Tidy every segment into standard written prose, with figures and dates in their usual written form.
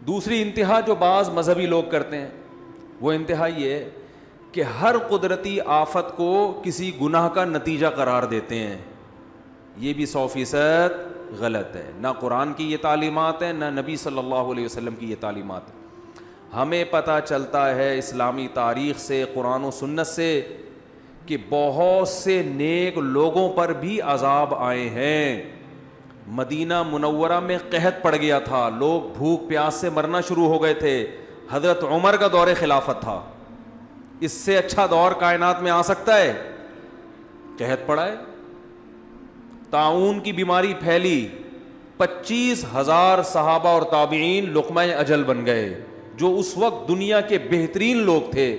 دوسری انتہا جو بعض مذہبی لوگ کرتے ہیں وہ انتہا یہ ہے کہ ہر قدرتی آفت کو کسی گناہ کا نتیجہ قرار دیتے ہیں. یہ بھی 100% غلط ہے. نہ قرآن کی یہ تعلیمات ہیں، نہ نبی صلی اللہ علیہ وسلم کی یہ تعلیمات ہیں. ہمیں پتہ چلتا ہے اسلامی تاریخ سے، قرآن و سنت سے، کہ بہت سے نیک لوگوں پر بھی عذاب آئے ہیں. مدینہ منورہ میں قحط پڑ گیا تھا، لوگ بھوک پیاس سے مرنا شروع ہو گئے تھے. حضرت عمر کا دور خلافت تھا. اس سے اچھا دور کائنات میں آ سکتا ہے؟ قحط پڑا ہے، طاعون کی بیماری پھیلی، 25,000 صحابہ اور تابعین لقمہ اجل بن گئے، جو اس وقت دنیا کے بہترین لوگ تھے،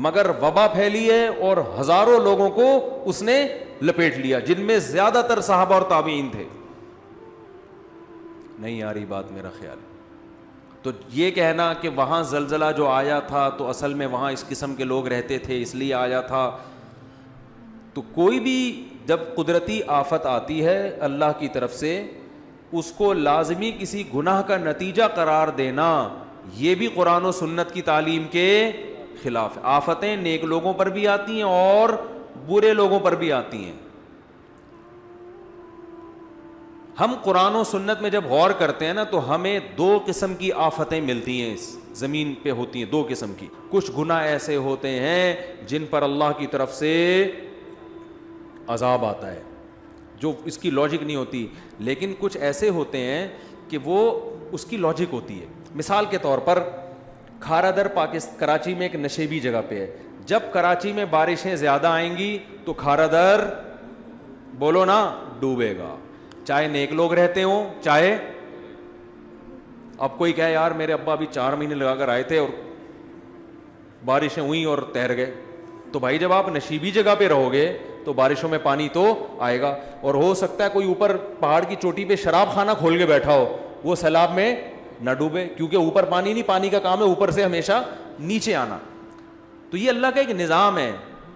مگر وبا پھیلی ہے اور ہزاروں لوگوں کو اس نے لپیٹ لیا، جن میں زیادہ تر صحابہ اور تابعین تھے. نہیں آ رہی بات میرا خیال. تو یہ کہنا کہ وہاں زلزلہ جو آیا تھا تو اصل میں وہاں اس قسم کے لوگ رہتے تھے اس لیے آیا تھا، تو کوئی بھی جب قدرتی آفت آتی ہے اللہ کی طرف سے، اس کو لازمی کسی گناہ کا نتیجہ قرار دینا، یہ بھی قرآن و سنت کی تعلیم کے خلاف ہے. آفتیں نیک لوگوں پر بھی آتی ہیں اور برے لوگوں پر بھی آتی ہیں. ہم قرآن و سنت میں جب غور کرتے ہیں نا تو ہمیں 2 قسم کی آفتیں ملتی ہیں، اس زمین پہ ہوتی ہیں 2 قسم کی. کچھ گناہ ایسے ہوتے ہیں جن پر اللہ کی طرف سے عذاب آتا ہے، جو اس کی لاجک نہیں ہوتی، لیکن کچھ ایسے ہوتے ہیں کہ وہ اس کی لاجک ہوتی ہے. مثال کے طور پر کھارا در کراچی میں ایک نشیبی جگہ پہ ہے. جب کراچی میں بارشیں زیادہ آئیں گی تو کھارا در بولو نا ڈوبے گا، چاہے نیک لوگ رہتے ہوں چاہے. اب کوئی کہے یار میرے ابا ابھی 4 مہینے لگا کر آئے تھے اور بارشیں ہوئیں اور تیر گئے، تو بھائی جب آپ نشیبی جگہ پہ رہو گے تو بارشوں میں پانی تو آئے گا. اور ہو سکتا ہے کوئی اوپر پہاڑ کی چوٹی پہ شراب خانہ کھول کے بیٹھا ہو، وہ سیلاب میں نہ ڈوبے، کیونکہ اوپر پانی نہیں، پانی کا کام ہے اوپر سے ہمیشہ نیچے آنا. تو یہ اللہ کا ایک نظام ہے.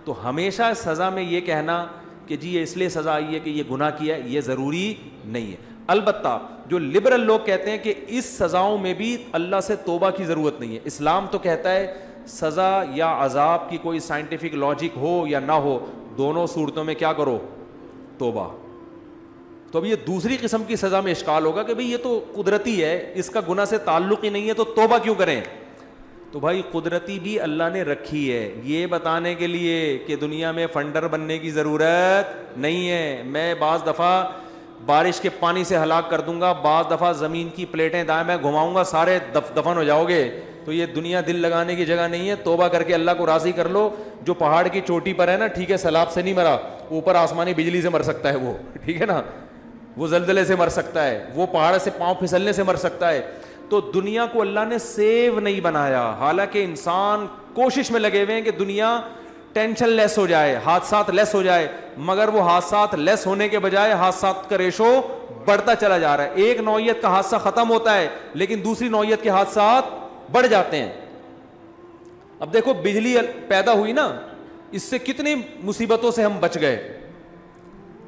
تو ہمیشہ سزا میں یہ کہنا کہ جی یہ اس لیے سزا آئی ہے کہ یہ گناہ کیا ہے، یہ ضروری نہیں ہے. البتہ جو لبرل لوگ کہتے ہیں کہ اس سزاؤں میں بھی اللہ سے توبہ کی ضرورت نہیں ہے. اسلام تو کہتا ہے سزا یا عذاب کی کوئی سائنٹیفک لاجک ہو یا نہ ہو، دونوں صورتوں میں کیا کرو؟ توبہ. تو اب یہ دوسری قسم کی سزا میں اشکال ہوگا کہ بھئی یہ تو قدرتی ہے، اس کا گناہ سے تعلق ہی نہیں ہے، تو توبہ کیوں کریں؟ تو بھائی قدرتی بھی اللہ نے رکھی ہے یہ بتانے کے لیے کہ دنیا میں فنڈر بننے کی ضرورت نہیں ہے. میں بعض دفعہ بارش کے پانی سے ہلاک کر دوں گا، بعض دفعہ زمین کی پلیٹیں دائیں میں گھماؤں گا، سارے دفن ہو جاؤ گے. تو یہ دنیا دل لگانے کی جگہ نہیں ہے. توبہ کر کے اللہ کو راضی کر لو. جو پہاڑ کی چوٹی پر ہے نا، ٹھیک ہے سیلاب سے نہیں مرا، اوپر آسمانی بجلی سے مر سکتا ہے وہ، ٹھیک ہے نا، وہ زلزلے سے مر سکتا ہے، وہ پہاڑ سے پاؤں پھسلنے سے مر سکتا ہے. تو دنیا کو اللہ نے سیو نہیں بنایا، حالانکہ انسان کوشش میں لگے ہوئے ہیں کہ دنیا ٹینشن لیس ہو جائے، حادثات لیس ہو جائے، مگر وہ حادثات لیس ہونے کے بجائے حادثات کا ریشو بڑھتا چلا جا رہا ہے. ایک نوعیت کا حادثہ ختم ہوتا ہے لیکن دوسری نوعیت کے حادثات بڑھ جاتے ہیں. اب دیکھو بجلی پیدا ہوئی نا، اس سے کتنی مصیبتوں سے ہم بچ گئے،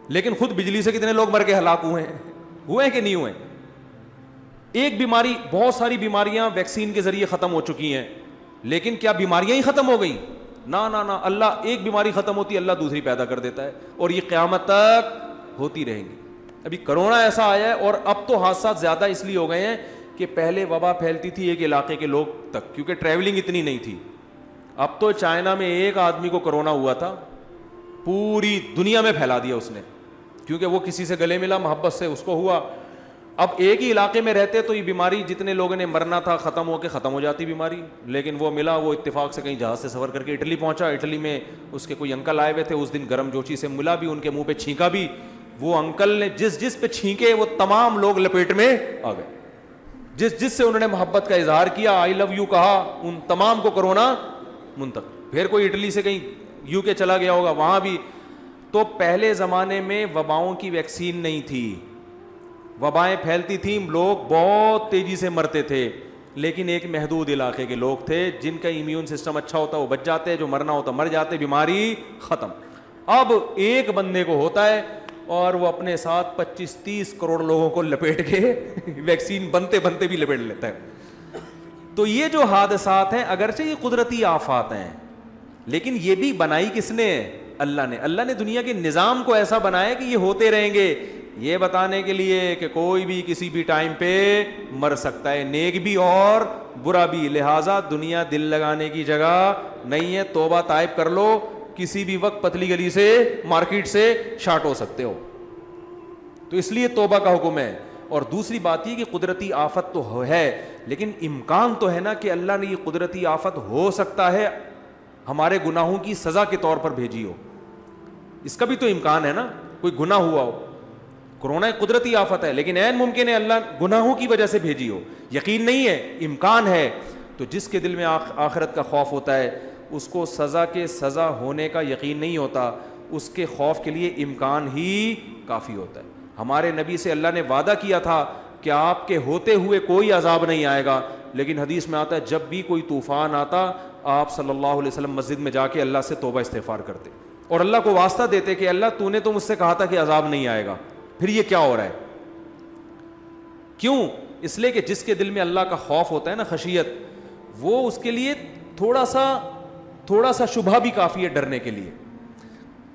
لیکن خود بجلی سے کتنے لوگ مر کے ہلاک ہوئے ہیں کہ نہیں ہوئے. ایک بیماری، بہت ساری بیماریاں ویکسین کے ذریعے ختم ہو چکی ہیں، لیکن کیا بیماریاں ہی ختم ہو گئیں؟ نہ نہ نہ، اللہ ایک بیماری ختم ہوتی ہے اللہ دوسری پیدا کر دیتا ہے، اور یہ قیامت تک ہوتی رہیں گی. ابھی کرونا ایسا آیا ہے، اور اب تو حادثات زیادہ اس لیے ہو گئے ہیں کہ پہلے وبا پھیلتی تھی ایک علاقے کے لوگ تک، کیونکہ ٹریولنگ اتنی نہیں تھی. اب تو چائنا میں ایک آدمی کو کرونا ہوا تھا، پوری دنیا میں پھیلا دیا اس نے، کیونکہ وہ کسی سے گلے ملا محبت سے، اس کو ہوا. اب ایک ہی علاقے میں رہتے تو یہ بیماری جتنے لوگوں نے مرنا تھا ختم ہو جاتی بیماری، لیکن وہ ملا، وہ اتفاق سے کہیں جہاز سے سفر کر کے اٹلی پہنچا. اٹلی میں اس کے کوئی انکل آئے ہوئے تھے، اس دن گرم جوشی سے ملا بھی، ان کے منہ پہ چھینکا بھی. وہ انکل نے جس پہ چھینکے وہ تمام لوگ لپیٹ میں آ گئے. جس سے انہوں نے محبت کا اظہار کیا، آئی لو یو کہا، ان تمام کو کرونا منتقل. پھر کوئی اٹلی سے کہیں یو کے چلا گیا ہوگا، وہاں بھی. تو پہلے زمانے میں وباؤں کی ویکسین نہیں تھی، وبائیں پھیلتی تھیں، لوگ بہت تیزی سے مرتے تھے، لیکن ایک محدود علاقے کے لوگ تھے جن کا امیون سسٹم اچھا ہوتا وہ بچ جاتے، جو مرنا ہوتا مر جاتے، بیماری ختم. اب ایک بندے کو ہوتا ہے اور وہ اپنے ساتھ 25-30 کروڑ لوگوں کو لپیٹ کے ویکسین بنتے بھی لپیٹ لیتا ہے. تو یہ جو حادثات ہیں اگرچہ یہ قدرتی آفات ہیں لیکن یہ بھی بنائی کس نے ہے؟ اللہ نے دنیا کے نظام کو ایسا بنایا کہ یہ ہوتے رہیں گے، یہ بتانے کے لیے کہ کوئی بھی کسی بھی ٹائم پہ مر سکتا ہے، نیک بھی اور برا بھی، لہٰذا دنیا دل لگانے کی جگہ نہیں ہے، توبہ طائب کر لو، کسی بھی وقت پتلی گلی سے مارکیٹ سے شارٹ ہو سکتے ہو، تو اس لیے توبہ کا حکم ہے۔ اور دوسری بات یہ کہ قدرتی آفت تو ہے لیکن امکان تو ہے نا کہ اللہ نے یہ قدرتی آفت ہو سکتا ہے ہمارے گناہوں کی سزا کے طور پر بھیجی ہو، اس کا بھی تو امکان ہے نا، کوئی گناہ ہوا ہو، کورونا ایک قدرتی آفت ہے لیکن عین ممکن ہے اللہ گناہوں کی وجہ سے بھیجی ہو، یقین نہیں ہے، امکان ہے۔ تو جس کے دل میں آخرت کا خوف ہوتا ہے اس کو سزا کے سزا ہونے کا یقین نہیں ہوتا، اس کے خوف کے لیے امکان ہی کافی ہوتا ہے۔ ہمارے نبی سے اللہ نے وعدہ کیا تھا کہ آپ کے ہوتے ہوئے کوئی عذاب نہیں آئے گا، لیکن حدیث میں آتا ہے جب بھی کوئی طوفان آتا آپ صلی اللہ علیہ وسلم مسجد میں جا کے اللہ سے توبہ استغفار کرتے اور اللہ کو واسطہ دیتے کہ اللہ تو نے تو مجھ سے کہا تھا کہ عذاب نہیں آئے گا، پھر یہ کیا ہو رہا ہے؟ کیوں؟ اس لیے کہ جس کے دل میں اللہ کا خوف ہوتا ہے نا، خشیت، وہ اس کے لیے تھوڑا سا شبہ بھی کافی ہے ڈرنے کے لیے۔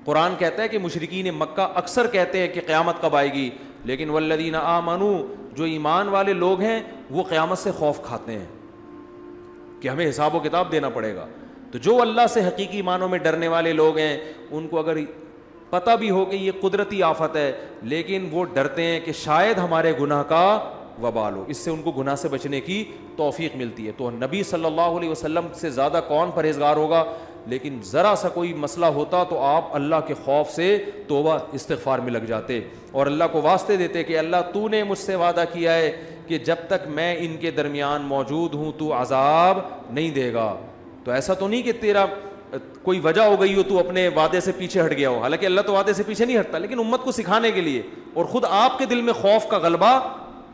قرآن کہتا ہے کہ مشرکین مکہ اکثر کہتے ہیں کہ قیامت کب آئے گی، لیکن والذین آمنوا، جو ایمان والے لوگ ہیں وہ قیامت سے خوف کھاتے ہیں کہ ہمیں حساب و کتاب دینا پڑے گا۔ تو جو اللہ سے حقیقی معنوں میں ڈرنے والے لوگ ہیں ان کو اگر پتہ بھی ہو کہ یہ قدرتی آفت ہے لیکن وہ ڈرتے ہیں کہ شاید ہمارے گناہ کا وبال ہو، اس سے ان کو گناہ سے بچنے کی توفیق ملتی ہے۔ تو نبی صلی اللہ علیہ وسلم سے زیادہ کون پرہیزگار ہوگا؟ لیکن ذرا سا کوئی مسئلہ ہوتا تو آپ اللہ کے خوف سے توبہ استغفار میں لگ جاتے اور اللہ کو واسطے دیتے کہ اللہ تو نے مجھ سے وعدہ کیا ہے کہ جب تک میں ان کے درمیان موجود ہوں تو عذاب نہیں دے گا۔ تو ایسا تو نہیں کہ تیرا کوئی وجہ ہو گئی ہو تو اپنے وعدے سے پیچھے ہٹ گیا ہو، حالانکہ اللہ تو وعدے سے پیچھے نہیں ہٹتا، لیکن امت کو سکھانے کے لیے، اور خود آپ کے دل میں خوف کا غلبہ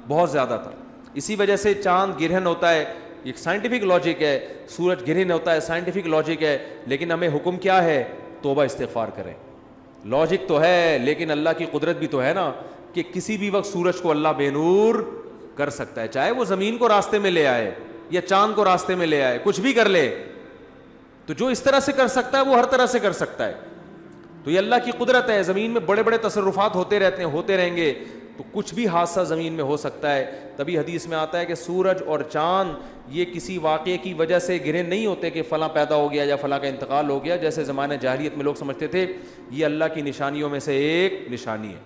بہت زیادہ تھا۔ اسی وجہ سے چاند گرہن ہوتا ہے، ایک سائنٹیفک لاجک ہے، سورج گرہن ہوتا ہے سائنٹیفک لاجک ہے، لیکن ہمیں حکم کیا ہے؟ توبہ استغفار کریں۔ لاجک تو ہے لیکن اللہ کی قدرت بھی تو ہے نا کہ کسی بھی وقت سورج کو اللہ بے نور کر سکتا ہے، چاہے وہ زمین کو راستے میں لے آئے یا چاند کو راستے میں لے آئے، کچھ بھی کر لے، تو جو اس طرح سے کر سکتا ہے وہ ہر طرح سے کر سکتا ہے۔ تو یہ اللہ کی قدرت ہے، زمین میں بڑے بڑے تصرفات ہوتے رہتے ہیں، ہوتے رہیں گے، تو کچھ بھی حادثہ زمین میں ہو سکتا ہے۔ تبھی حدیث میں آتا ہے کہ سورج اور چاند یہ کسی واقعے کی وجہ سے گرے نہیں ہوتے کہ فلاں پیدا ہو گیا یا فلاں کا انتقال ہو گیا، جیسے زمانہ جاہلیت میں لوگ سمجھتے تھے۔ یہ اللہ کی نشانیوں میں سے ایک نشانی ہے۔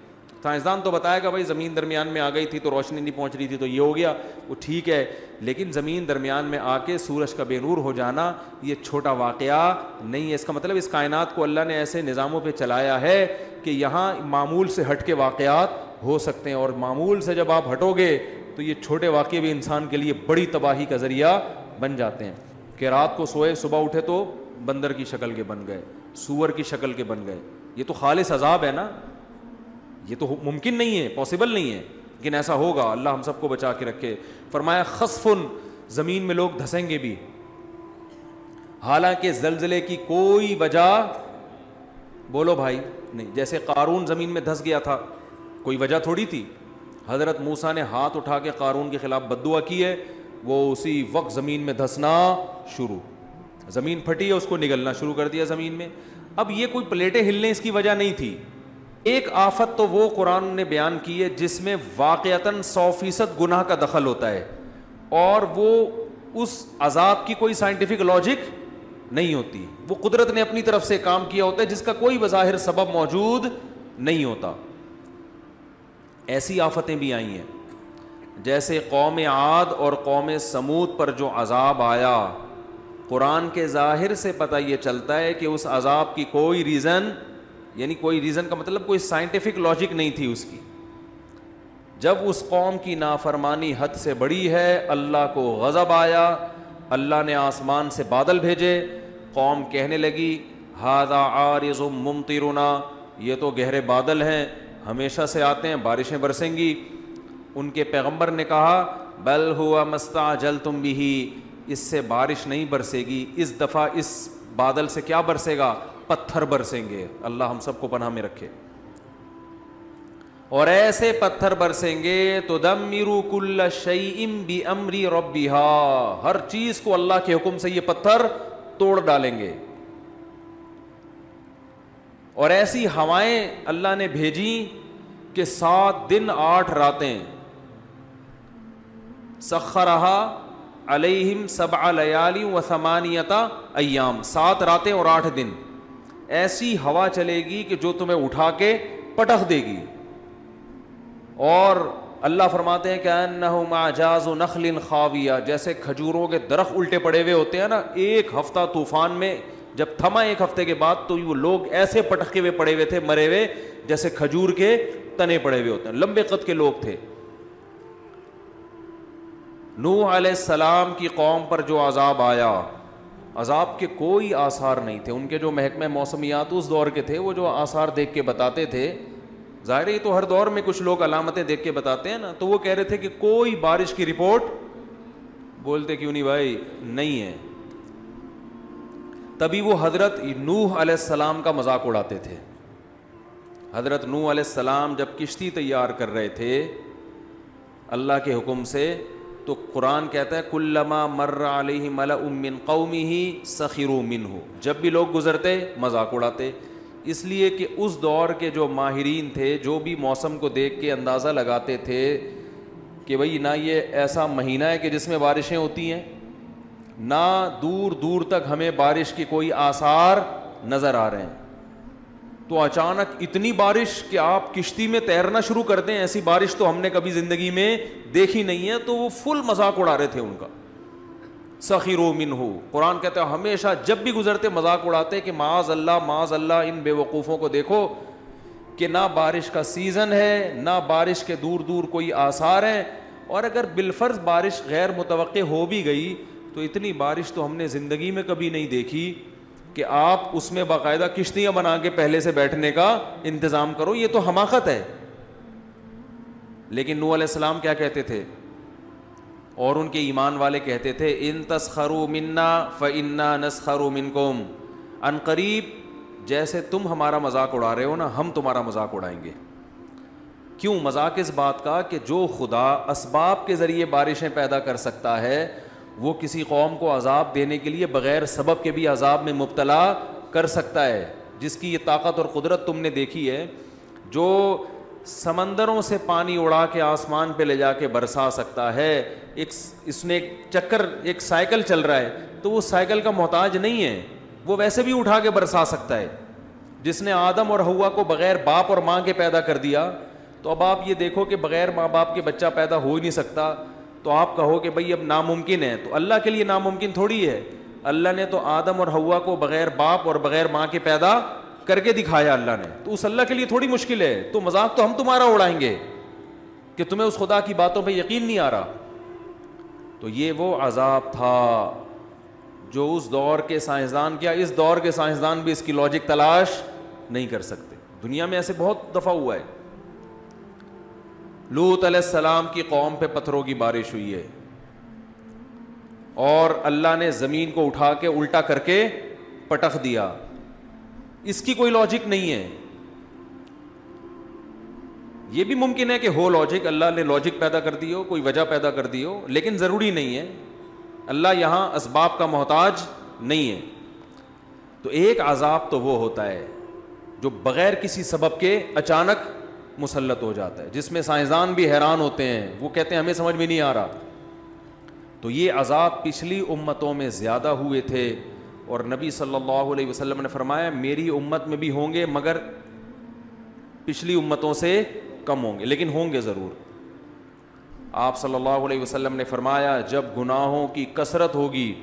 سائنسدان تو بتائے گا بھائی زمین درمیان میں آ گئی تھی تو روشنی نہیں پہنچ رہی تھی تو یہ ہو گیا، وہ ٹھیک ہے، لیکن زمین درمیان میں آ کے سورج کا بے نور ہو جانا یہ چھوٹا واقعہ نہیں ہے۔ اس کا مطلب اس کائنات کو اللہ نے ایسے نظاموں پہ چلایا ہے کہ یہاں معمول سے ہٹ کے واقعات ہو سکتے ہیں، اور معمول سے جب آپ ہٹو گے تو یہ چھوٹے واقعے بھی انسان کے لیے بڑی تباہی کا ذریعہ بن جاتے ہیں۔ کہ رات کو سوئے صبح اٹھے تو بندر کی شکل کے بن گئے، سور کی شکل کے بن گئے، یہ تو خالص عذاب ہے نا، یہ تو ممکن نہیں ہے، پاسبل نہیں ہے، لیکن ایسا ہوگا۔ اللہ ہم سب کو بچا کے رکھے۔ فرمایا خسفن، زمین میں لوگ دھسیں گے بھی، حالانکہ زلزلے کی کوئی وجہ بولو بھائی نہیں، جیسے قارون زمین میں دھس گیا تھا، کوئی وجہ تھوڑی تھی۔ حضرت موسیٰ نے ہاتھ اٹھا کے قارون کے خلاف بد دعا کی ہے، وہ اسی وقت زمین میں دھسنا شروع، زمین پھٹی ہے، اس کو نگلنا شروع کر دیا زمین میں۔ اب یہ کوئی پلیٹیں ہلنے اس کی وجہ نہیں تھی۔ ایک آفت تو وہ قرآن نے بیان کی ہے جس میں واقعتاً 100% گناہ کا دخل ہوتا ہے، اور وہ اس عذاب کی کوئی سائنٹیفک لاجک نہیں ہوتی، وہ قدرت نے اپنی طرف سے کام کیا ہوتا ہے جس کا کوئی بظاہر سبب موجود نہیں ہوتا۔ ایسی آفتیں بھی آئی ہیں، جیسے قوم عاد اور قوم سمود پر جو عذاب آیا، قرآن کے ظاہر سے پتہ یہ چلتا ہے کہ اس عذاب کی کوئی ریزن، یعنی کوئی ریزن کا مطلب کوئی سائنٹیفک لاجک نہیں تھی اس کی۔ جب اس قوم کی نافرمانی حد سے بڑی ہے، اللہ کو غضب آیا، اللہ نے آسمان سے بادل بھیجے، قوم کہنے لگی ھذا عارض ممطرنا، یہ تو گہرے بادل ہیں، ہمیشہ سے آتے ہیں، بارشیں برسیں گی۔ ان کے پیغمبر نے کہا بل ہوا مستعجلتم بہ، اس سے بارش نہیں برسے گی، اس دفعہ اس بادل سے کیا برسے گا؟ پتھر برسیں گے۔ اللہ ہم سب کو پناہ میں رکھے۔ اور ایسے پتھر برسیں گے تدمر کل شیء بامر ربها، ہر چیز کو اللہ کے حکم سے یہ پتھر توڑ ڈالیں گے. اور ایسی ہوائیں اللہ نے بھیجی کہ 7 دن 8 راتیں. سخرہا علیہم 7 لیال و 8 ایام، 7 راتیں اور 8 دن. ایسی ہوا چلے گی کہ جو تمہیں اٹھا کے پٹخ دے گی. اور اللہ فرماتے ہیں کہ انہم اعجاز نخل خاویہ، جیسے کھجوروں کے درخت الٹے پڑے ہوئے ہوتے ہیں نا، ایک ہفتہ طوفان میں جب تھما 1 ہفتے کے بعد تو وہ لوگ ایسے پٹکے ہوئے پڑے ہوئے تھے، مرے ہوئے، جیسے کھجور کے تنے پڑے ہوئے ہوتے ہیں. لمبے قد کے لوگ تھے. نوح علیہ السلام کی قوم پر جو عذاب آیا، عذاب کے کوئی آثار نہیں تھے. ان کے جو محکمہ موسمیات اس دور کے تھے، وہ جو آثار دیکھ کے بتاتے تھے، ظاہر ہے تو ہر دور میں کچھ لوگ علامتیں دیکھ کے بتاتے ہیں نا، تو وہ کہہ رہے تھے کہ کوئی بارش کی رپورٹ، بولتے کیوں نہیں بھائی، نہیں ہے. تبھی وہ حضرت نوح علیہ السلام کا مذاق اڑاتے تھے. حضرت نوح علیہ السلام جب کشتی تیار کر رہے تھے اللہ کے حکم سے، تو قرآن کہتا ہے کلما مر علیہ ملأ من قومہ سخروا منہ، جب بھی لوگ گزرتے مذاق اڑاتے. اس لیے کہ اس دور کے جو ماہرین تھے، جو بھی موسم کو دیکھ کے اندازہ لگاتے تھے کہ بھئی نہ یہ ایسا مہینہ ہے کہ جس میں بارشیں ہوتی ہیں، نہ دور دور تک ہمیں بارش کی کوئی آثار نظر آ رہے ہیں، تو اچانک اتنی بارش کہ آپ کشتی میں تیرنا شروع کر دیں، ایسی بارش تو ہم نے کبھی زندگی میں دیکھی نہیں ہے. تو وہ فل مذاق اڑا رہے تھے ان کا. سخروا منہ، قرآن کہتا ہے ہمیشہ جب بھی گزرتے مذاق اڑاتے کہ معاذ اللہ ان بے وقوفوں کو دیکھو کہ نہ بارش کا سیزن ہے، نہ بارش کے دور دور کوئی آثار ہیں. اور اگر بالفرض بارش غیر متوقع ہو بھی گئی تو اتنی بارش تو ہم نے زندگی میں کبھی نہیں دیکھی کہ آپ اس میں باقاعدہ کشتیاں بنا کے پہلے سے بیٹھنے کا انتظام کرو. یہ تو حماقت ہے. لیکن نوح علیہ السلام کیا کہتے تھے، اور ان کے ایمان والے کہتے تھے ان تسخروا منا فانا نسخر منکم، ان قریب جیسے تم ہمارا مذاق اڑا رہے ہو نا، ہم تمہارا مذاق اڑائیں گے. کیوں مذاق؟ اس بات کا کہ جو خدا اسباب کے ذریعے بارشیں پیدا کر سکتا ہے، وہ کسی قوم کو عذاب دینے کے لیے بغیر سبب کے بھی عذاب میں مبتلا کر سکتا ہے. جس کی یہ طاقت اور قدرت تم نے دیکھی ہے، جو سمندروں سے پانی اڑا کے آسمان پہ لے جا کے برسا سکتا ہے. اس نے ایک چکر، ایک سائیکل چل رہا ہے تو وہ سائیکل کا محتاج نہیں ہے، وہ ویسے بھی اٹھا کے برسا سکتا ہے. جس نے آدم اور حوا کو بغیر باپ اور ماں کے پیدا کر دیا، تو اب آپ یہ دیکھو کہ بغیر ماں باپ کے بچہ پیدا ہو ہی نہیں سکتا. تو آپ کہو کہ بھئی اب ناممکن ہے، تو اللہ کے لیے ناممکن تھوڑی ہے. اللہ نے تو آدم اور حوا کو بغیر باپ اور بغیر ماں کے پیدا کر کے دکھایا اللہ نے، تو اس اللہ کے لیے تھوڑی مشکل ہے. تو مذاق تو ہم تمہارا اڑائیں گے کہ تمہیں اس خدا کی باتوں پہ یقین نہیں آ رہا. تو یہ وہ عذاب تھا جو اس دور کے سائنسدان، کیا اس دور کے سائنسدان بھی اس کی لاجک تلاش نہیں کر سکتے. دنیا میں ایسے بہت دفعہ ہوا ہے. لوط علیہ السلام کی قوم پہ پتھروں کی بارش ہوئی ہے، اور اللہ نے زمین کو اٹھا کے الٹا کر کے پٹخ دیا. اس کی کوئی لاجک نہیں ہے. یہ بھی ممکن ہے کہ ہو لاجک، اللہ نے لاجک پیدا کر دی ہو، کوئی وجہ پیدا کر دی ہو، لیکن ضروری نہیں ہے. اللہ یہاں اسباب کا محتاج نہیں ہے. تو ایک عذاب تو وہ ہوتا ہے جو بغیر کسی سبب کے اچانک مسلط ہو جاتا ہے، جس میں سائنسدان بھی حیران ہوتے ہیں، وہ کہتے ہیں ہمیں سمجھ میں نہیں آ رہا. تو یہ عذاب پچھلی امتوں میں زیادہ ہوئے تھے، اور نبی صلی اللہ علیہ وسلم نے فرمایا میری امت میں بھی ہوں گے مگر پچھلی امتوں سے کم ہوں گے، لیکن ہوں گے ضرور. آپ صلی اللہ علیہ وسلم نے فرمایا جب گناہوں کی کثرت ہوگی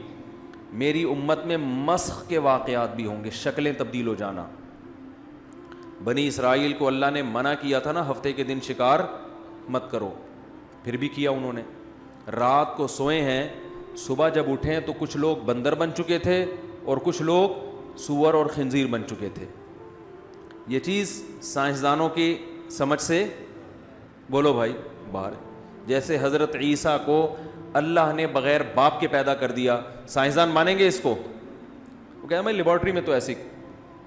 میری امت میں مسخ کے واقعات بھی ہوں گے، شکلیں تبدیل ہو جانا. بنی اسرائیل کو اللہ نے منع کیا تھا نا ہفتے کے دن شکار مت کرو، پھر بھی کیا انہوں نے. رات کو سوئے ہیں، صبح جب اٹھیں تو کچھ لوگ بندر بن چکے تھے اور کچھ لوگ سور اور خنزیر بن چکے تھے. یہ چیز سائنسدانوں کی سمجھ سے بولو بھائی باہر. جیسے حضرت عیسیٰ کو اللہ نے بغیر باپ کے پیدا کر دیا، سائنسدان مانیں گے اس کو؟ وہ کہتے ہیں بھائی لیبارٹری میں تو ایسی،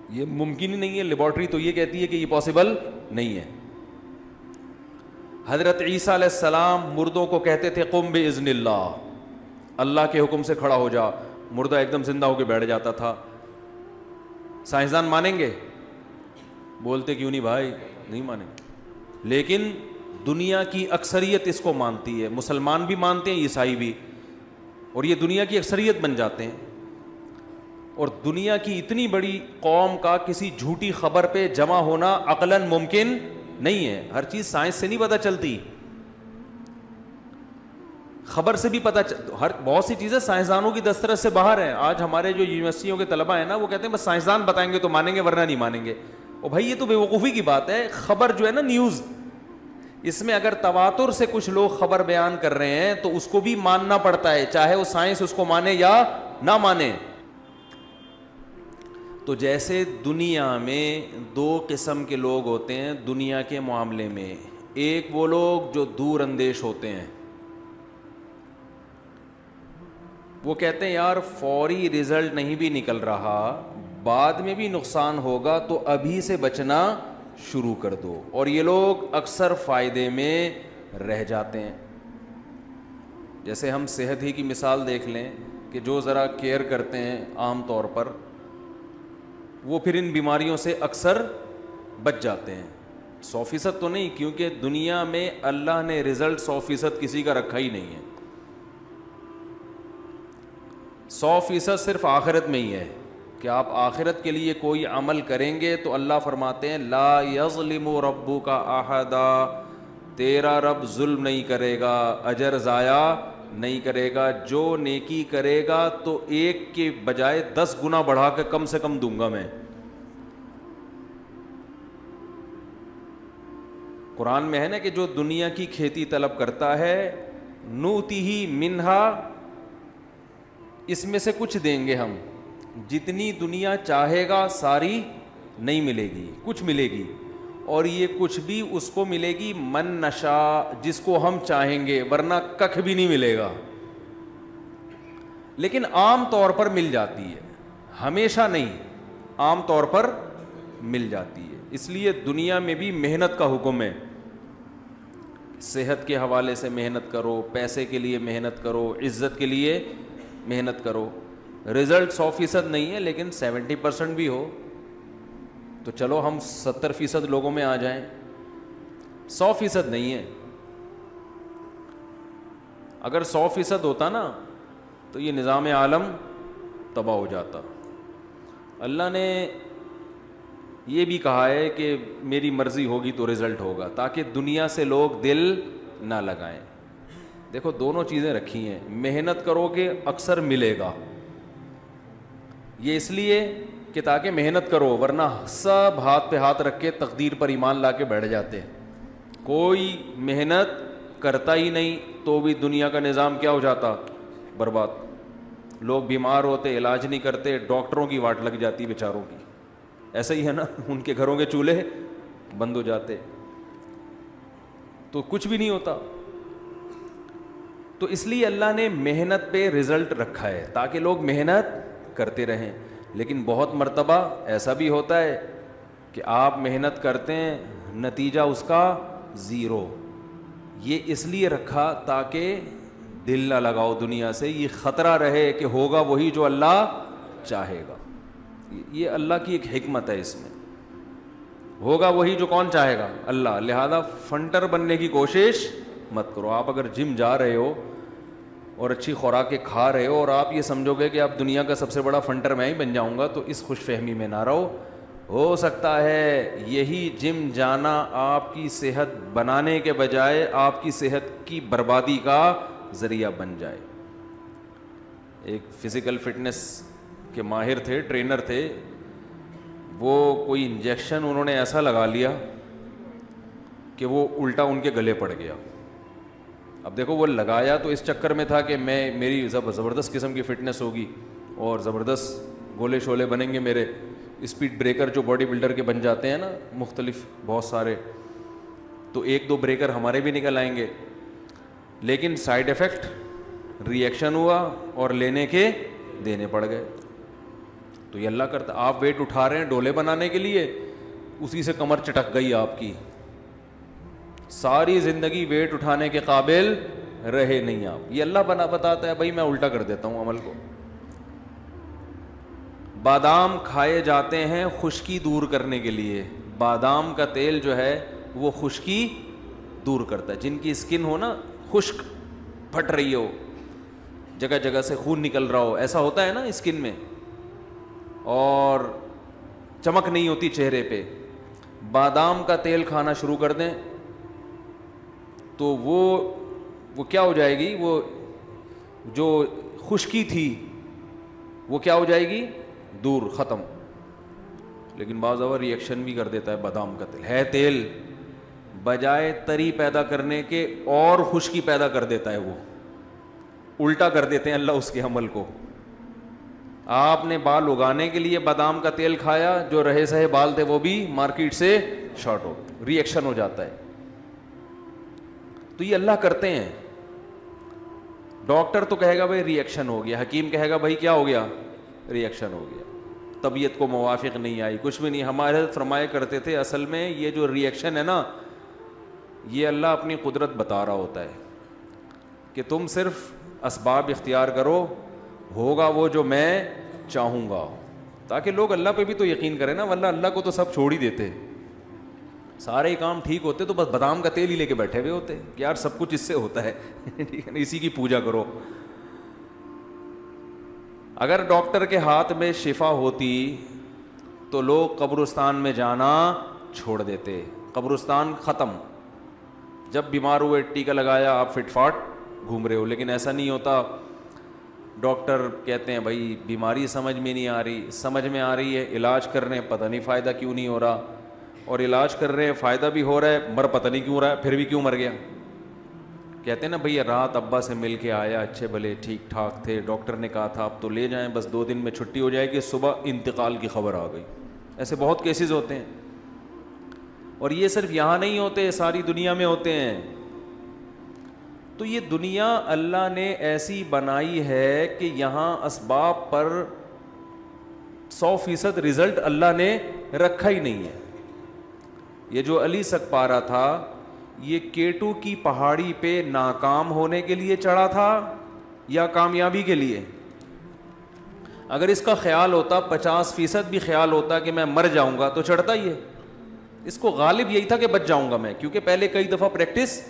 یہ ممکن ہی نہیں ہے، لیبارٹری تو یہ کہتی ہے کہ یہ پاسبل نہیں ہے. حضرت عیسیٰ علیہ السلام مردوں کو کہتے تھے قم باذن اللہ، اللہ کے حکم سے کھڑا ہو جا، مردہ ایک دم زندہ ہو کے بیٹھ جاتا تھا. سائنسدان مانیں گے؟ بولتے کیوں نہیں بھائی، نہیں مانیں گے. لیکن دنیا کی اکثریت اس کو مانتی ہے، مسلمان بھی مانتے ہیں، عیسائی بھی، اور یہ دنیا کی اکثریت بن جاتے ہیں. اور دنیا کی اتنی بڑی قوم کا کسی جھوٹی خبر پہ جمع ہونا عقلاً ممکن نہیں ہے. ہر چیز سائنس سے نہیں پتہ چلتی، خبر سے بھی بہت سی چیزیں سائنسدانوں کی دسترس سے باہر ہیں. آج ہمارے جو یونیورسٹیوں کے طلبہ ہیں نا، وہ کہتے ہیں بس سائنسدان بتائیں گے تو مانیں گے ورنہ نہیں مانیں گے. اور بھائی یہ تو بے وقوفی کی بات ہے. خبر جو ہے نا، نیوز، اس میں اگر تواتر سے کچھ لوگ خبر بیان کر رہے ہیں تو اس کو بھی ماننا پڑتا ہے، چاہے وہ سائنس اس کو مانے یا نہ مانے. تو جیسے دنیا میں دو قسم کے لوگ ہوتے ہیں دنیا کے معاملے میں. ایک وہ لوگ جو دور اندیش ہوتے ہیں، وہ کہتے ہیں یار فوری رزلٹ نہیں بھی نکل رہا، بعد میں بھی نقصان ہوگا تو ابھی سے بچنا شروع کر دو. اور یہ لوگ اکثر فائدے میں رہ جاتے ہیں. جیسے ہم صحت ہی کی مثال دیکھ لیں کہ جو ذرا کیئر کرتے ہیں عام طور پر، وہ پھر ان بیماریوں سے اکثر بچ جاتے ہیں. 100% تو نہیں، کیونکہ دنیا میں اللہ نے رزلٹ 100% کسی کا رکھا ہی نہیں ہے. 100% صرف آخرت میں ہی ہے کہ آپ آخرت کے لیے کوئی عمل کریں گے تو اللہ فرماتے ہیں لا یظلم ربک احدا، تیرا رب ظلم نہیں کرے گا، اجر ضائع نہیں کرے گا. جو نیکی کرے گا تو ایک کے بجائے 10 گنا بڑھا کے کم سے کم دوں گا میں. قرآن میں ہے نا کہ جو دنیا کی کھیتی طلب کرتا ہے نوتیہ منہا، اس میں سے کچھ دیں گے ہم. جتنی دنیا چاہے گا ساری نہیں ملے گی، کچھ ملے گی. اور یہ کچھ بھی اس کو ملے گی من نشا، جس کو ہم چاہیں گے، ورنہ ککھ بھی نہیں ملے گا. لیکن عام طور پر مل جاتی ہے، ہمیشہ نہیں، عام طور پر مل جاتی ہے. اس لیے دنیا میں بھی محنت کا حکم ہے. صحت کے حوالے سے محنت کرو، پیسے کے لیے محنت کرو، عزت کے لیے محنت کرو. رزلٹ 100% نہیں ہے لیکن 70% بھی ہو تو چلو ہم 70% لوگوں میں آ جائیں. 100% نہیں ہے. اگر 100% ہوتا نا تو یہ نظام عالم تباہ ہو جاتا. اللہ نے یہ بھی کہا ہے کہ میری مرضی ہوگی تو رزلٹ ہوگا، تاکہ دنیا سے لوگ دل نہ لگائیں. دیکھو دونوں چیزیں رکھی ہیں. محنت کرو گے اکثر ملے گا، یہ اس لیے کہ تاکہ محنت کرو، ورنہ سب ہاتھ پہ ہاتھ رکھ کے تقدیر پر ایمان لا کے بیٹھ جاتے ہیں. کوئی محنت کرتا ہی نہیں تو بھی دنیا کا نظام کیا ہو جاتا؟ برباد. لوگ بیمار ہوتے، علاج نہیں کرتے، ڈاکٹروں کی واٹ لگ جاتی بیچاروں کی. ایسا ہی ہے نا، ان کے گھروں کے چولہے بند ہو جاتے تو کچھ بھی نہیں ہوتا. تو اس لیے اللہ نے محنت پہ رزلٹ رکھا ہے تاکہ لوگ محنت کرتے رہیں. لیکن بہت مرتبہ ایسا بھی ہوتا ہے کہ آپ محنت کرتے ہیں، نتیجہ اس کا زیرو. یہ اس لیے رکھا تاکہ دل نہ لگاؤ دنیا سے، یہ خطرہ رہے کہ ہوگا وہی جو اللہ چاہے گا. یہ اللہ کی ایک حکمت ہے، اس میں ہوگا وہی جو کون چاہے گا؟ اللہ. لہذا فنٹر بننے کی کوشش مت کرو. آپ اگر جم جا رہے ہو اور اچھی خوراکیں کھا رہے ہو اور آپ یہ سمجھو گے کہ آپ دنیا کا سب سے بڑا فنٹر میں ہی بن جاؤں گا، تو اس خوش فہمی میں نہ رہو. ہو سکتا ہے یہی جم جانا آپ کی صحت بنانے کے بجائے آپ کی صحت کی بربادی کا ذریعہ بن جائے. ایک فزیکل فٹنس کے ماہر تھے، ٹرینر تھے، وہ کوئی انجیکشن انہوں نے ایسا لگا لیا کہ وہ الٹا ان کے گلے پڑ گیا. اب دیکھو وہ لگایا تو اس چکر میں تھا کہ میری زبردست قسم کی فٹنس ہوگی اور زبردست گولے شولے بنیں گے میرے. اسپیڈ بریکر جو باڈی بلڈر کے بن جاتے ہیں نا مختلف بہت سارے، تو 1-2 بریکر ہمارے بھی نکل آئیں گے. لیکن سائیڈ ایفیکٹ، ری ایکشن ہوا اور لینے کے دینے پڑ گئے. تو یہ اللہ کرتا. آپ ویٹ اٹھا رہے ہیں ڈولے بنانے کے لیے، اسی سے کمر چٹک گئی آپ کی. ساری زندگی ویٹ اٹھانے کے قابل رہے نہیں آپ. یہ اللہ بتاتا ہے. بھائی میں الٹا کر دیتا ہوں عمل کو. بادام کھائے جاتے ہیں خشکی دور کرنے کے لیے. بادام کا تیل جو ہے وہ خشکی دور کرتا ہے. جن کی اسکن ہو نا خشک, پھٹ رہی ہو, جگہ جگہ سے خون نکل رہا ہو, ایسا ہوتا ہے نا اسکن میں, اور چمک نہیں ہوتی چہرے پہ, بادام کا تیل کھانا شروع کر دیں تو وہ کیا ہو جائے گی, وہ جو خشکی تھی وہ کیا ہو جائے گی, دور, ختم. لیکن بعض اوقات ری ایکشن بھی کر دیتا ہے بادام کا تیل. ہے تیل, بجائے تری پیدا کرنے کے اور خشکی پیدا کر دیتا ہے. وہ الٹا کر دیتے ہیں اللہ اس کے عمل کو. آپ نے بال اگانے کے لیے بادام کا تیل کھایا, جو رہے سہے بال تھے وہ بھی مارکیٹ سے شارٹ ہو, ری ایکشن ہو جاتا ہے. تو یہ اللہ کرتے ہیں. ڈاکٹر تو کہے گا بھائی ری ایکشن ہو گیا, حکیم کہے گا بھائی کیا ہو گیا, ری ایکشن ہو گیا, طبیعت کو موافق نہیں آئی, کچھ بھی نہیں. ہمارے حضرت فرمایا کرتے تھے اصل میں یہ جو ری ایکشن ہے نا, یہ اللہ اپنی قدرت بتا رہا ہوتا ہے کہ تم صرف اسباب اختیار کرو, ہوگا وہ جو میں چاہوں گا, تاکہ لوگ اللہ پہ بھی تو یقین کریں نا. ورنہ اللہ کو تو سب چھوڑ ہی دیتے, سارے ہی کام ٹھیک ہوتے تو بس بادام کا تیل ہی لے کے بیٹھے ہوئے ہوتے کہ یار سب کچھ اس سے ہوتا ہے, اسی کی پوجا کرو. اگر ڈاکٹر کے ہاتھ میں شفا ہوتی تو لوگ قبرستان میں جانا چھوڑ دیتے. قبرستان ختم, جب بیمار ہوئے ٹیکا لگایا آپ فٹ فاٹ گھوم رہے ہو. لیکن ایسا نہیں ہوتا. ڈاکٹر کہتے ہیں بھائی بیماری سمجھ میں نہیں آ رہی, سمجھ میں آ رہی ہے, علاج کر رہے ہیں, پتہ نہیں فائدہ کیوں نہیں ہو رہا, اور علاج کر رہے ہیں فائدہ بھی ہو رہا ہے, مر پتہ نہیں کیوں رہا ہے, پھر بھی کیوں مر گیا. کہتے ہیں نا بھئی رات ابا سے مل کے آیا, اچھے بھلے ٹھیک ٹھاک تھے, ڈاکٹر نے کہا تھا اب تو لے جائیں, بس 2 دن میں چھٹی ہو جائے گی, صبح انتقال کی خبر آ گئی. ایسے بہت کیسز ہوتے ہیں. اور یہ صرف یہاں نہیں ہوتے, ساری دنیا میں ہوتے ہیں. تو یہ دنیا اللہ نے ایسی بنائی ہے کہ یہاں اسباب پر 100% رزلٹ اللہ نے رکھا ہی نہیں ہے. یہ جو علی سکپارہ تھا, یہ K2 کی پہاڑی پہ ناکام ہونے کے لیے چڑھا تھا یا کامیابی کے لیے؟ اگر اس کا خیال ہوتا, 50% بھی خیال ہوتا کہ میں مر جاؤں گا, تو چڑھتا ہی ہے. اس کو غالب یہی تھا کہ بچ جاؤں گا میں, کیونکہ پہلے کئی دفعہ پریکٹس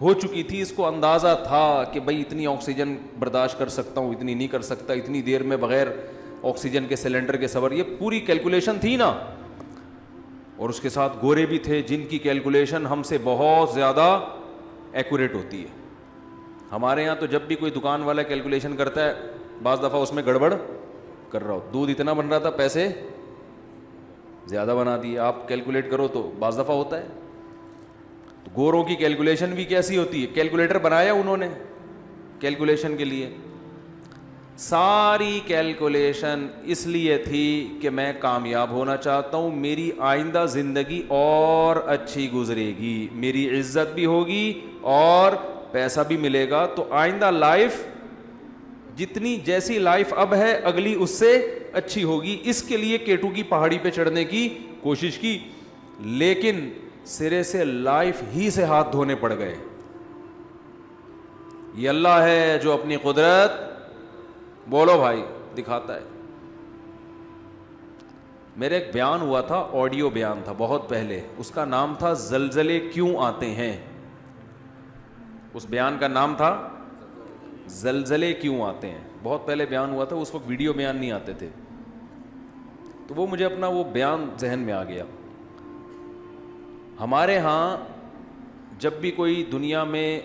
ہو چکی تھی. اس کو اندازہ تھا کہ بھئی اتنی آکسیجن برداشت کر سکتا ہوں, اتنی نہیں کر سکتا, اتنی دیر میں بغیر آکسیجن کے سلنڈر کے سفر, یہ پوری کیلکولیشن تھی نا. اور اس کے ساتھ گورے بھی تھے جن کی کیلکولیشن ہم سے بہت زیادہ ایکوریٹ ہوتی ہے. ہمارے یہاں تو جب بھی کوئی دکان والا کیلکولیشن کرتا ہے, بعض دفعہ اس میں گڑبڑ کر رہا ہو, دودھ اتنا بن رہا تھا, پیسے زیادہ بنا دیے, آپ کیلکولیٹ کرو تو بعض دفعہ ہوتا ہے. تو گوروں کی کیلکولیشن بھی کیسی ہوتی ہے, کیلکولیٹر بنایا انہوں نے کیلکولیشن کے لیے. ساری کیلکولیشن اس لیے تھی کہ میں کامیاب ہونا چاہتا ہوں, میری آئندہ زندگی اور اچھی گزرے گی, میری عزت بھی ہوگی اور پیسہ بھی ملے گا, تو آئندہ لائف جتنی جیسی لائف اب ہے اگلی اس سے اچھی ہوگی. اس کے لیے K2 کی پہاڑی پہ چڑھنے کی کوشش کی, لیکن سرے سے لائف ہی سے ہاتھ دھونے پڑ گئے. یہ اللہ ہے جو اپنی قدرت, بولو بھائی, دکھاتا ہے. میرے ایک بیان ہوا تھا, آڈیو بیان تھا بہت پہلے, اس کا نام تھا زلزلے کیوں آتے ہیں. اس بیان کا نام تھا زلزلے کیوں آتے ہیں. بہت پہلے بیان ہوا تھا, اس وقت ویڈیو بیان نہیں آتے تھے, تو وہ مجھے اپنا وہ بیان ذہن میں آ گیا. ہمارے ہاں جب بھی کوئی دنیا میں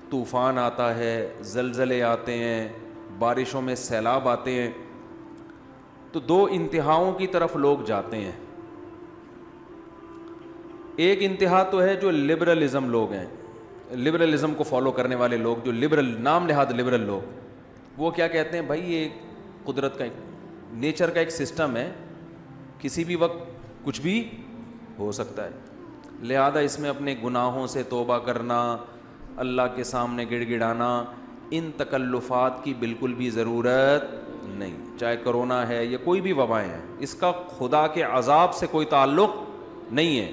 طوفان آتا ہے, زلزلے آتے ہیں, بارشوں میں سیلاب آتے ہیں, تو 2 انتہاؤں کی طرف لوگ جاتے ہیں. ایک انتہا تو ہے جو لبرلزم لوگ ہیں, لبرلزم کو فالو کرنے والے لوگ, جو لبرل نام نہاد لبرل لوگ, وہ کیا کہتے ہیں بھائی یہ قدرت کا ایک نیچر کا ایک سسٹم ہے, کسی بھی وقت کچھ بھی ہو سکتا ہے, لہذا اس میں اپنے گناہوں سے توبہ کرنا, اللہ کے سامنے گڑ گڑانا, ان تکلفات کی بالکل بھی ضرورت نہیں. چاہے کرونا ہے یا کوئی بھی وبائیں ہیں, اس کا خدا کے عذاب سے کوئی تعلق نہیں ہے.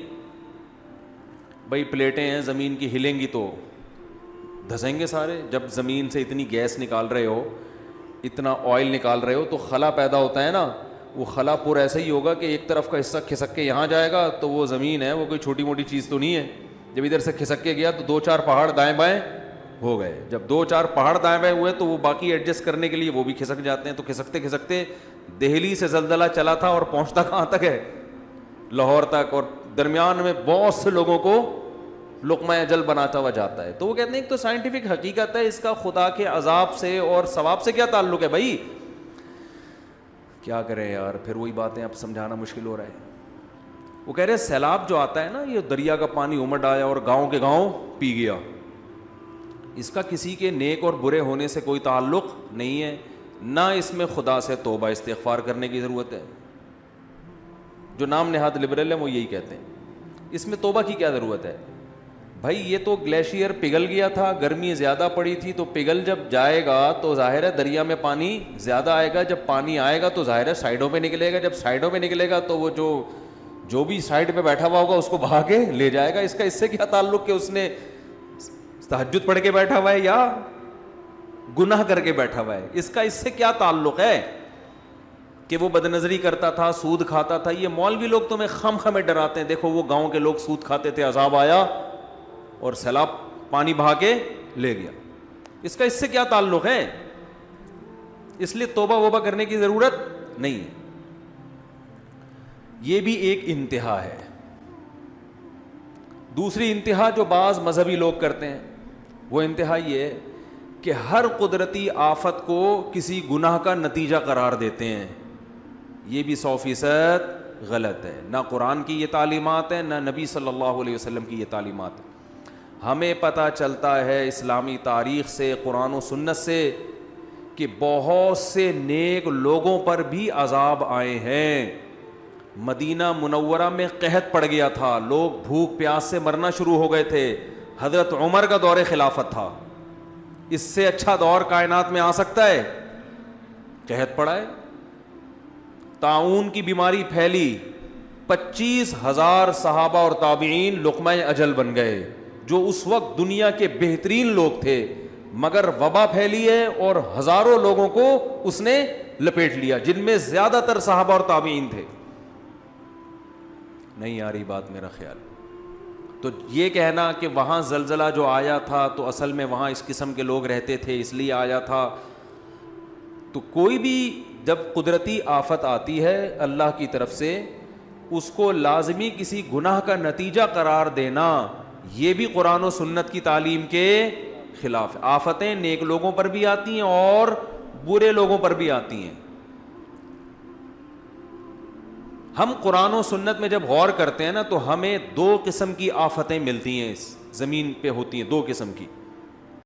بھائی پلیٹیں ہیں زمین کی، ہلیں گی تو دھسیں گے سارے. جب زمین سے اتنی گیس نکال رہے ہو، اتنا آئل نکال رہے ہو، تو خلا پیدا ہوتا ہے نا، وہ خلا پور ایسا ہی ہوگا کہ ایک طرف کا حصہ کھسک کے یہاں جائے گا، تو وہ زمین ہے وہ کوئی چھوٹی موٹی چیز تو نہیں ہے. جب ادھر سے کھسک کے گیا تو 2-4 پہاڑ دائیں بائیں ہو گئے. جب 2-4 پہاڑ دائیں بائیں ہوئے تو وہ باقی ایڈجسٹ کرنے کے لیے وہ بھی کھسک جاتے ہیں. تو کھسکتے کھسکتے دہلی سے زلزلہ چلا تھا اور پہنچتا کہاں تک ہے؟ لاہور تک. اور درمیان میں بہت سے لوگوں کو لقمہ اجل بناتا ہوا جاتا ہے. تو وہ کہتے ہیں ایک تو سائنٹیفک حقیقت ہے، اس کا خدا کے عذاب سے اور ثواب سے کیا تعلق ہے بھائی؟ کیا کریں یار، پھر وہی باتیں اب سمجھانا مشکل ہو رہا ہے. وہ کہہ رہے سیلاب جو آتا ہے نا، یہ دریا کا پانی امڈ آیا اور گاؤں کے گاؤں پی گیا، اس کا کسی کے نیک اور برے ہونے سے کوئی تعلق نہیں ہے، نہ اس میں خدا سے توبہ استغفار کرنے کی ضرورت ہے. جو نام نہاد لبرل ہیں وہ یہی کہتے ہیں اس میں توبہ کی کیا ضرورت ہے. بھائی یہ تو گلیشیئر پگھل گیا تھا، گرمی زیادہ پڑی تھی، تو پگھل جب جائے گا تو ظاہر ہے دریا میں پانی زیادہ آئے گا. جب پانی آئے گا تو ظاہر ہے سائڈوں پہ نکلے گا. جب سائڈوں پہ نکلے گا تو وہ جو بھی سائڈ پہ بیٹھا ہوا ہوگا اس کو بہا کے لے جائے گا. اس کا اس سے کیا تعلق کہ اس نے تہجد پڑھ کے بیٹھا ہوا ہے یا گناہ کر کے بیٹھا ہوا ہے؟ اس کا اس سے کیا تعلق ہے کہ وہ بد نظری کرتا تھا، سود کھاتا تھا؟ یہ مولوی لوگ تمہیں خم خمیں ڈراتے ہیں، دیکھو وہ گاؤں کے لوگ سود کھاتے تھے، عذاب آیا اور سیلاب پانی بہا کے لے گیا. اس کا اس سے کیا تعلق ہے؟ اس لیے توبہ ووبہ کرنے کی ضرورت نہیں ہے. یہ بھی ایک انتہا ہے. دوسری انتہا جو بعض مذہبی لوگ کرتے ہیں وہ انتہا یہ ہے کہ ہر قدرتی آفت کو کسی گناہ کا نتیجہ قرار دیتے ہیں. یہ بھی 100% غلط ہے. نہ قرآن کی یہ تعلیمات ہے، نہ نبی صلی اللہ علیہ وسلم کی یہ تعلیمات ہے. ہمیں پتہ چلتا ہے اسلامی تاریخ سے، قرآن و سنت سے، کہ بہت سے نیک لوگوں پر بھی عذاب آئے ہیں. مدینہ منورہ میں قحط پڑ گیا تھا، لوگ بھوک پیاس سے مرنا شروع ہو گئے تھے. حضرت عمر کا دور خلافت تھا. اس سے اچھا دور کائنات میں آ سکتا ہے؟ قحط پڑا ہے، طاعون کی بیماری پھیلی، 25,000 صحابہ اور تابعین لقمہ اجل بن گئے، جو اس وقت دنیا کے بہترین لوگ تھے. مگر وبا پھیلی ہے اور ہزاروں لوگوں کو اس نے لپیٹ لیا، جن میں زیادہ تر صحابہ اور تابعین تھے. نہیں آ رہی بات میرا خیال. تو یہ کہنا کہ وہاں زلزلہ جو آیا تھا تو اصل میں وہاں اس قسم کے لوگ رہتے تھے اس لیے آیا تھا، تو کوئی بھی جب قدرتی آفت آتی ہے اللہ کی طرف سے، اس کو لازمی کسی گناہ کا نتیجہ قرار دینا، یہ بھی قرآن و سنت کی تعلیم کے خلاف ہے. آفتیں نیک لوگوں پر بھی آتی ہیں اور برے لوگوں پر بھی آتی ہیں. ہم قرآن و سنت میں جب غور کرتے ہیں نا تو ہمیں 2 قسم کی آفتیں ملتی ہیں، اس زمین پہ ہوتی ہیں 2 قسم کی.